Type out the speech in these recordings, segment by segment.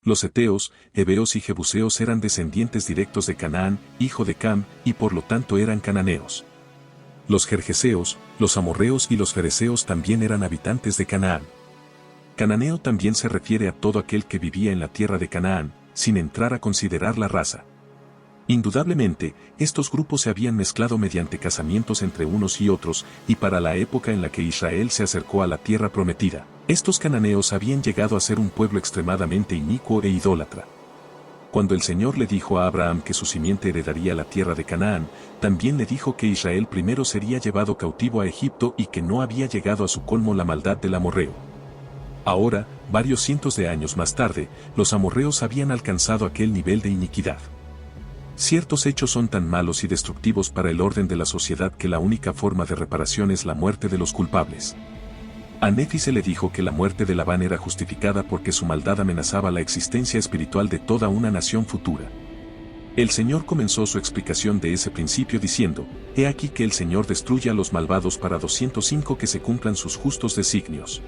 Los heteos, heveos y jebuseos eran descendientes directos de Canaán, hijo de Cam, y por lo tanto eran cananeos. Los gergeseos, los amorreos y los fereceos también eran habitantes de Canaán. Cananeo también se refiere a todo aquel que vivía en la tierra de Canaán, sin entrar a considerar la raza. Indudablemente, estos grupos se habían mezclado mediante casamientos entre unos y otros, y para la época en la que Israel se acercó a la tierra prometida, estos cananeos habían llegado a ser un pueblo extremadamente inicuo e idólatra. Cuando el Señor le dijo a Abraham que su simiente heredaría la tierra de Canaán, también le dijo que Israel primero sería llevado cautivo a Egipto y que no había llegado a su colmo la maldad del amorreo. Ahora, varios cientos de años más tarde, los amorreos habían alcanzado aquel nivel de iniquidad. Ciertos hechos son tan malos y destructivos para el orden de la sociedad que la única forma de reparación es la muerte de los culpables. A Nefi se le dijo que la muerte de Labán era justificada porque su maldad amenazaba la existencia espiritual de toda una nación futura. El Señor comenzó su explicación de ese principio diciendo, «He aquí que el Señor destruye a los malvados para 205 que se cumplan sus justos designios».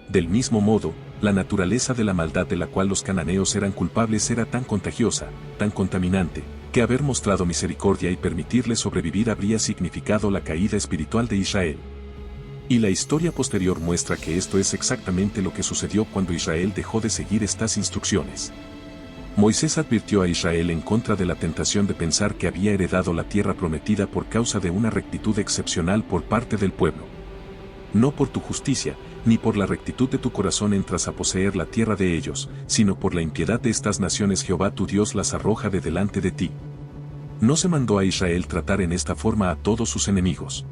Del mismo modo, la naturaleza de la maldad de la cual los cananeos eran culpables era tan contagiosa, tan contaminante, que haber mostrado misericordia y permitirle sobrevivir habría significado la caída espiritual de Israel. Y la historia posterior muestra que esto es exactamente lo que sucedió cuando Israel dejó de seguir estas instrucciones. Moisés advirtió a Israel en contra de la tentación de pensar que había heredado la tierra prometida por causa de una rectitud excepcional por parte del pueblo. No por tu justicia, ni por la rectitud de tu corazón entras a poseer la tierra de ellos, sino por la impiedad de estas naciones Jehová tu Dios las arroja de delante de ti. No se mandó a Israel tratar en esta forma a todos sus enemigos.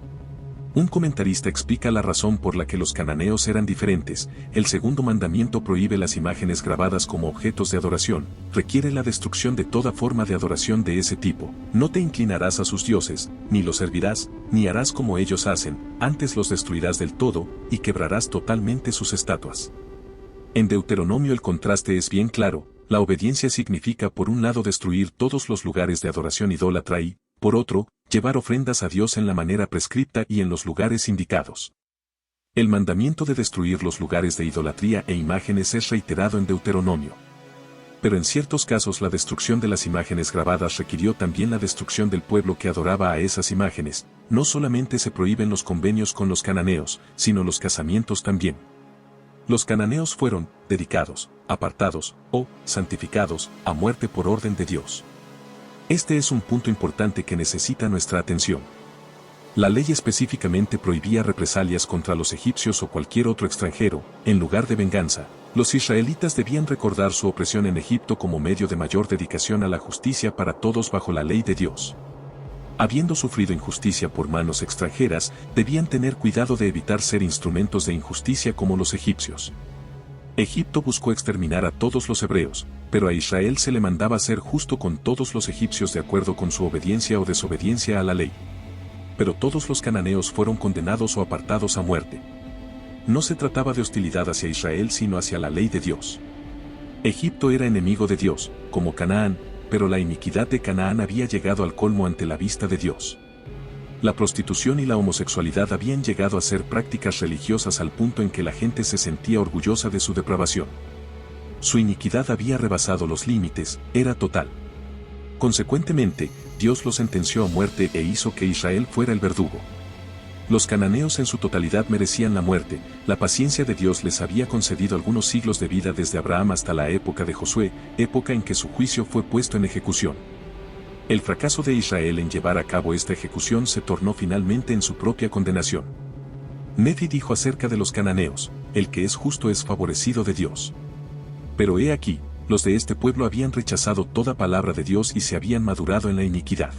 Un comentarista explica la razón por la que los cananeos eran diferentes. El segundo mandamiento prohíbe las imágenes grabadas como objetos de adoración, requiere la destrucción de toda forma de adoración de ese tipo. No te inclinarás a sus dioses, ni los servirás, ni harás como ellos hacen, antes los destruirás del todo, y quebrarás totalmente sus estatuas. En Deuteronomio el contraste es bien claro, la obediencia significa por un lado destruir todos los lugares de adoración idólatra y, por otro, llevar ofrendas a Dios en la manera prescripta y en los lugares indicados. El mandamiento de destruir los lugares de idolatría e imágenes es reiterado en Deuteronomio. Pero en ciertos casos la destrucción de las imágenes grabadas requirió también la destrucción del pueblo que adoraba a esas imágenes. No solamente se prohíben los convenios con los cananeos, sino los casamientos también. Los cananeos fueron dedicados, apartados o santificados a muerte por orden de Dios. Este es un punto importante que necesita nuestra atención. La ley específicamente prohibía represalias contra los egipcios o cualquier otro extranjero. En lugar de venganza, los israelitas debían recordar su opresión en Egipto como medio de mayor dedicación a la justicia para todos bajo la ley de Dios. Habiendo sufrido injusticia por manos extranjeras, debían tener cuidado de evitar ser instrumentos de injusticia como los egipcios. Egipto buscó exterminar a todos los hebreos, pero a Israel se le mandaba ser justo con todos los egipcios de acuerdo con su obediencia o desobediencia a la ley. Pero todos los cananeos fueron condenados o apartados a muerte. No se trataba de hostilidad hacia Israel sino hacia la ley de Dios. Egipto era enemigo de Dios, como Canaán, pero la iniquidad de Canaán había llegado al colmo ante la vista de Dios. La prostitución y la homosexualidad habían llegado a ser prácticas religiosas al punto en que la gente se sentía orgullosa de su depravación. Su iniquidad había rebasado los límites, era total. Consecuentemente, Dios los sentenció a muerte e hizo que Israel fuera el verdugo. Los cananeos en su totalidad merecían la muerte. La paciencia de Dios les había concedido algunos siglos de vida desde Abraham hasta la época de Josué, época en que su juicio fue puesto en ejecución. El fracaso de Israel en llevar a cabo esta ejecución se tornó finalmente en su propia condenación. Nefi dijo acerca de los cananeos, el que es justo es favorecido de Dios. Pero he aquí, los de este pueblo habían rechazado toda palabra de Dios y se habían madurado en la iniquidad.